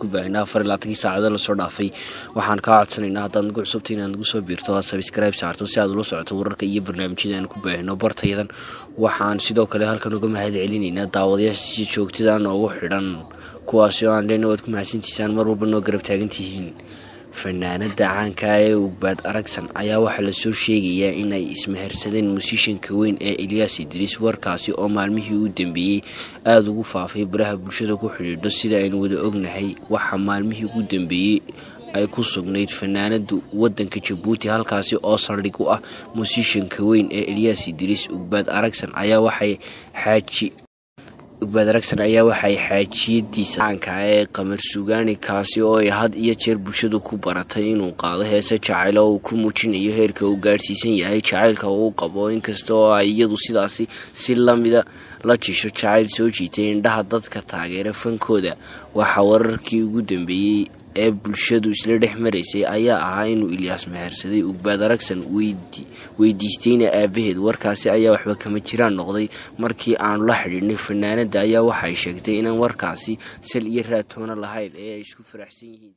ku baahinaa 24 saacado la soo dhaafay waxaan ka codsanaynaa haddaad nagu cusubtiin inaad nagu soo biirto subscribe saarto si aad ula socoto wararka iyo barnaamijyada aan ku baahino bartayadan waxaan sidoo kale halkan uga mahadcelinaynaa daawadayaasha joogtada noogu xidhan kuwaas oo aan leenahay ku mahadsantiisaan mar walba noo garab taagantihiin fanaanada caanka ee Ugbaad Aragsan ayaa waxa la soo sheegayaa in ay ismehersadeen musicianka weyn ee Ilyas Idris warkaasi oo maalmihii u dambeeyay aad ugu faafay baraha bulshada ku xiriirdo sida aynu wada ognahay waxa maalmihii ugu dambeeyay ay ku sugnayd fanaanadu wadanka Djibouti halkaasi oo saldhig u ah musicianka weyn ee Ilyas Idris Ugbaad Aragsan ayaa waxay xaajiyadiisa caanka ee Qamar Suugaani kaasi oo ay had iyo jeer bulshadu ku baratay inuu qaado heesa jacayl oo ku muujinayo heerka uu gaarsiisan yahay jacaylka uu qabo inkasta oo ay iyadu sidaasi si lamida la jisho jacayl soo jiitay indhaha dadka taageera fankooda waxa wararkii ugu dambeeyay ee bulshadu isla dhex maraysay ayaa ahaa inuu Ilyas mehersaday Ugbaad Aragsan weydiistayna aabaheed warkaasi ayaa waxba kama jiraan noqday markii aan la xiriirnay fanaanada ayaa waxay sheegtay in warkaasi sal iyo raad toona lahayn ee ay isku faraxsan yihiin